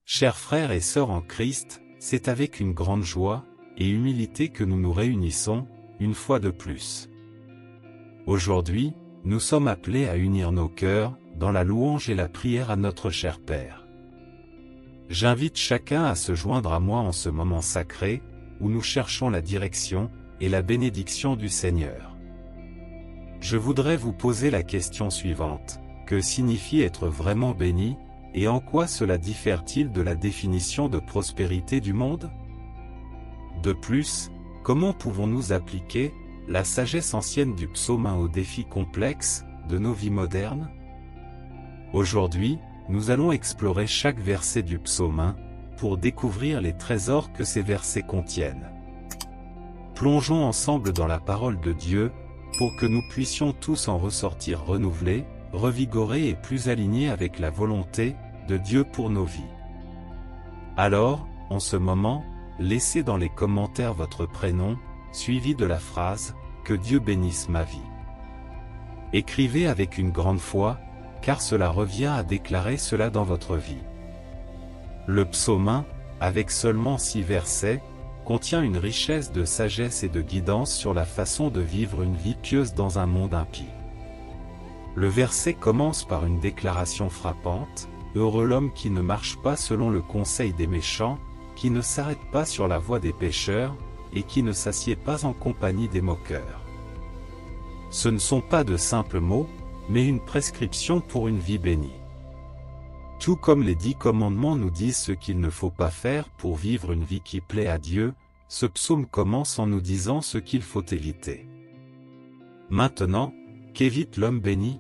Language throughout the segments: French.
Chers frères et sœurs en Christ, c'est avec une grande joie et humilité que nous nous réunissons, une fois de plus. Aujourd'hui, nous sommes appelés à unir nos cœurs, dans la louange et la prière à notre cher Père. J'invite chacun à se joindre à moi en ce moment sacré, où nous cherchons la direction et la bénédiction du Seigneur. Je voudrais vous poser la question suivante: que signifie être vraiment béni, et en quoi cela diffère-t-il de la définition de prospérité du monde? De plus, comment pouvons-nous appliquer la sagesse ancienne du psaume 1 aux défis complexes de nos vies modernes? Aujourd'hui, nous allons explorer chaque verset du psaume 1 pour découvrir les trésors que ces versets contiennent. Plongeons ensemble dans la parole de Dieu pour que nous puissions tous en ressortir renouvelés, revigorés et plus alignés avec la volonté de Dieu pour nos vies. Alors, en ce moment, laissez dans les commentaires votre prénom, suivi de la phrase « Que Dieu bénisse ma vie ». Écrivez avec une grande foi, car cela revient à déclarer cela dans votre vie. Le psaume 1, avec seulement 6 versets, contient une richesse de sagesse et de guidance sur la façon de vivre une vie pieuse dans un monde impie. Le verset commence par une déclaration frappante: « Heureux l'homme qui ne marche pas selon le conseil des méchants, qui ne s'arrête pas sur la voie des pécheurs, et qui ne s'assied pas en compagnie des moqueurs. » Ce ne sont pas de simples mots, mais une prescription pour une vie bénie. Tout comme les 10 commandements nous disent ce qu'il ne faut pas faire pour vivre une vie qui plaît à Dieu, ce psaume commence en nous disant ce qu'il faut éviter. Maintenant, qu'évite l'homme béni?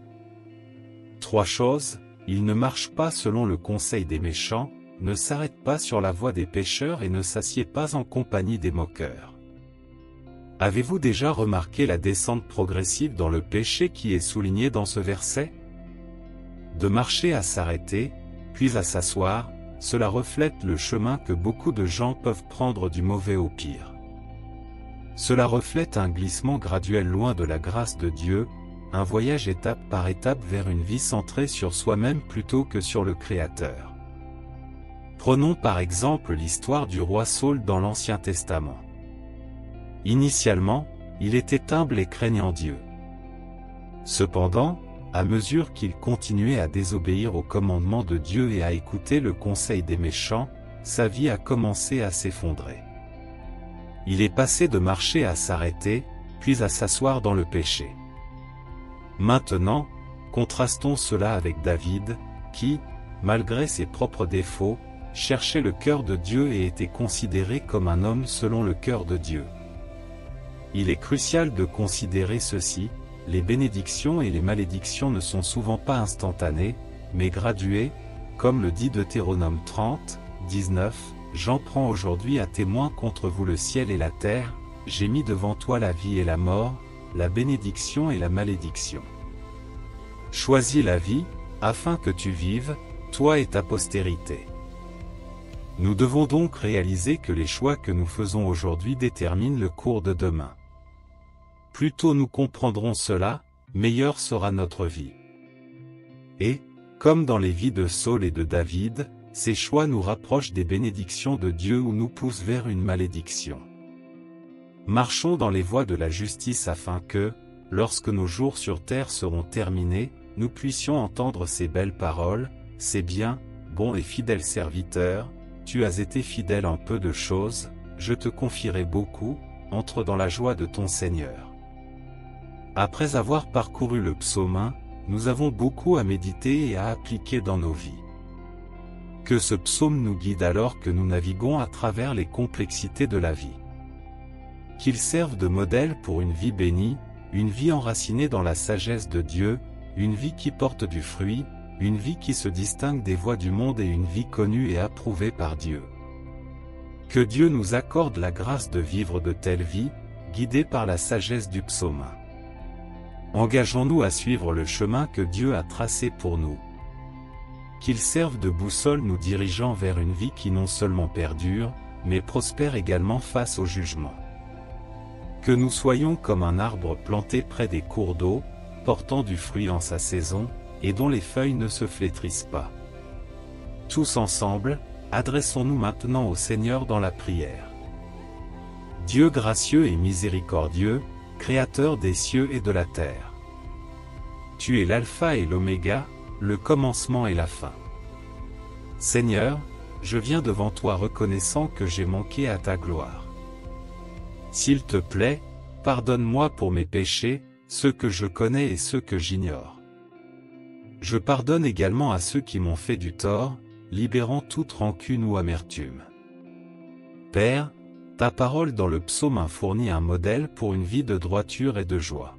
3 choses: il ne marche pas selon le conseil des méchants, ne s'arrête pas sur la voie des pécheurs et ne s'assied pas en compagnie des moqueurs. Avez-vous déjà remarqué la descente progressive dans le péché qui est soulignée dans ce verset? De marcher à s'arrêter, puis à s'asseoir, cela reflète le chemin que beaucoup de gens peuvent prendre du mauvais au pire. Cela reflète un glissement graduel loin de la grâce de Dieu, un voyage étape par étape vers une vie centrée sur soi-même plutôt que sur le Créateur. Prenons par exemple l'histoire du roi Saül dans l'Ancien Testament. Initialement, il était humble et craignant Dieu. Cependant, à mesure qu'il continuait à désobéir aux commandements de Dieu et à écouter le conseil des méchants, sa vie a commencé à s'effondrer. Il est passé de marcher à s'arrêter, puis à s'asseoir dans le péché. Maintenant, contrastons cela avec David, qui, malgré ses propres défauts, cherchait le cœur de Dieu et était considéré comme un homme selon le cœur de Dieu. Il est crucial de considérer ceci: les bénédictions et les malédictions ne sont souvent pas instantanées, mais graduées, comme le dit Deutéronome 30, 19, « J'en prends aujourd'hui à témoin contre vous le ciel et la terre, j'ai mis devant toi la vie et la mort, la bénédiction et la malédiction. Choisis la vie, afin que tu vives, toi et ta postérité. » Nous devons donc réaliser que les choix que nous faisons aujourd'hui déterminent le cours de demain. Plus tôt nous comprendrons cela, meilleure sera notre vie. Et, comme dans les vies de Saül et de David, ces choix nous rapprochent des bénédictions de Dieu ou nous poussent vers une malédiction. Marchons dans les voies de la justice afin que, lorsque nos jours sur terre seront terminés, nous puissions entendre ces belles paroles: « C'est bien, bon et fidèle serviteur, tu as été fidèle en peu de choses, je te confierai beaucoup, entre dans la joie de ton Seigneur. » Après avoir parcouru le psaume 1, nous avons beaucoup à méditer et à appliquer dans nos vies. Que ce psaume nous guide alors que nous naviguons à travers les complexités de la vie. Qu'il serve de modèle pour une vie bénie, une vie enracinée dans la sagesse de Dieu, une vie qui porte du fruit, une vie qui se distingue des voies du monde et une vie connue et approuvée par Dieu. Que Dieu nous accorde la grâce de vivre de telles vies, guidées par la sagesse du psaume 1. Engageons-nous à suivre le chemin que Dieu a tracé pour nous. Qu'il serve de boussole nous dirigeant vers une vie qui non seulement perdure, mais prospère également face au jugement. Que nous soyons comme un arbre planté près des cours d'eau, portant du fruit en sa saison, et dont les feuilles ne se flétrissent pas. Tous ensemble, adressons-nous maintenant au Seigneur dans la prière. Dieu gracieux et miséricordieux, Créateur des cieux et de la terre. Tu es l'alpha et l'oméga, le commencement et la fin. Seigneur, je viens devant toi reconnaissant que j'ai manqué à ta gloire. S'il te plaît, pardonne-moi pour mes péchés, ceux que je connais et ceux que j'ignore. Je pardonne également à ceux qui m'ont fait du tort, libérant toute rancune ou amertume. Père, ta parole dans le psaume 1 fournit un modèle pour une vie de droiture et de joie.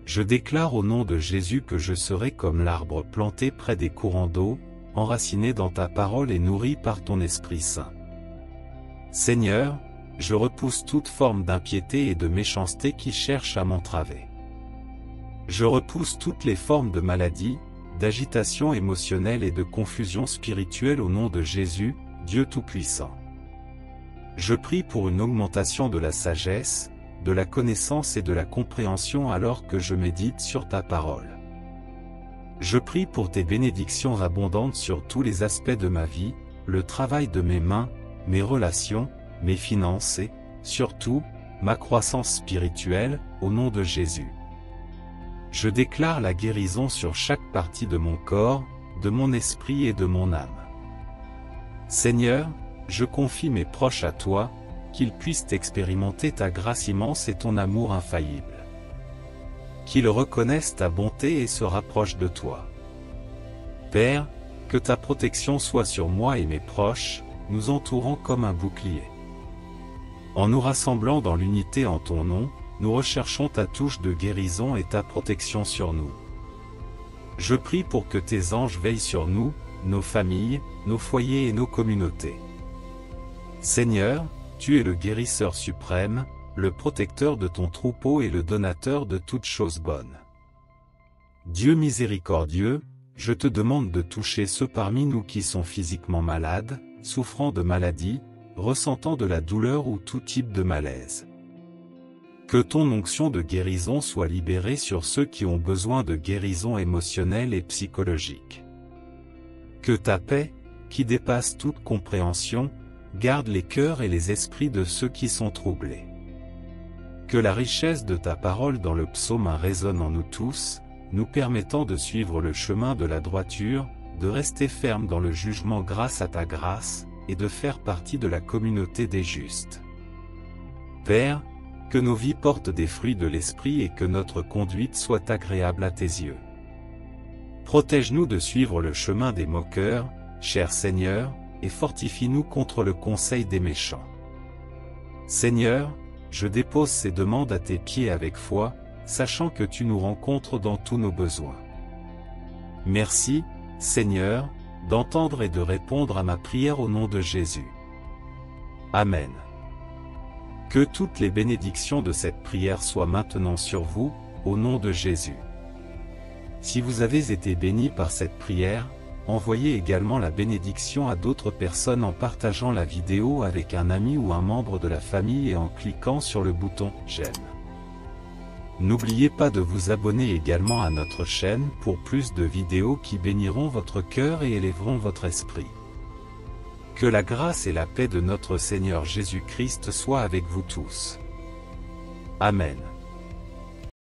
Je déclare au nom de Jésus que je serai comme l'arbre planté près des courants d'eau, enraciné dans ta parole et nourri par ton Esprit Saint. Seigneur, je repousse toute forme d'impiété et de méchanceté qui cherche à m'entraver. Je repousse toutes les formes de maladie, d'agitation émotionnelle et de confusion spirituelle au nom de Jésus, Dieu Tout-Puissant. Je prie pour une augmentation de la sagesse, de la connaissance et de la compréhension alors que je médite sur ta parole. Je prie pour tes bénédictions abondantes sur tous les aspects de ma vie, le travail de mes mains, mes relations, mes finances et, surtout, ma croissance spirituelle, au nom de Jésus. Je déclare la guérison sur chaque partie de mon corps, de mon esprit et de mon âme. Seigneur, je confie mes proches à toi, qu'ils puissent expérimenter ta grâce immense et ton amour infaillible. Qu'ils reconnaissent ta bonté et se rapprochent de toi. Père, que ta protection soit sur moi et mes proches, nous entourant comme un bouclier. En nous rassemblant dans l'unité en ton nom, nous recherchons ta touche de guérison et ta protection sur nous. Je prie pour que tes anges veillent sur nous, nos familles, nos foyers et nos communautés. Seigneur, tu es le guérisseur suprême, le protecteur de ton troupeau et le donateur de toutes choses bonnes. Dieu miséricordieux, je te demande de toucher ceux parmi nous qui sont physiquement malades, souffrant de maladies, ressentant de la douleur ou tout type de malaise. Que ton onction de guérison soit libérée sur ceux qui ont besoin de guérison émotionnelle et psychologique. Que ta paix, qui dépasse toute compréhension, garde les cœurs et les esprits de ceux qui sont troublés. Que la richesse de ta parole dans le psaume 1 résonne en nous tous, nous permettant de suivre le chemin de la droiture, de rester ferme dans le jugement grâce à ta grâce, et de faire partie de la communauté des justes. Père, que nos vies portent des fruits de l'esprit et que notre conduite soit agréable à tes yeux. Protège-nous de suivre le chemin des moqueurs, cher Seigneur, et fortifie-nous contre le conseil des méchants. Seigneur, je dépose ces demandes à tes pieds avec foi, sachant que tu nous rencontres dans tous nos besoins. Merci, Seigneur, d'entendre et de répondre à ma prière au nom de Jésus. Amen. Que toutes les bénédictions de cette prière soient maintenant sur vous, au nom de Jésus. Si vous avez été bénis par cette prière, envoyez également la bénédiction à d'autres personnes en partageant la vidéo avec un ami ou un membre de la famille et en cliquant sur le bouton « J'aime ». N'oubliez pas de vous abonner également à notre chaîne pour plus de vidéos qui béniront votre cœur et élèveront votre esprit. Que la grâce et la paix de notre Seigneur Jésus-Christ soient avec vous tous. Amen.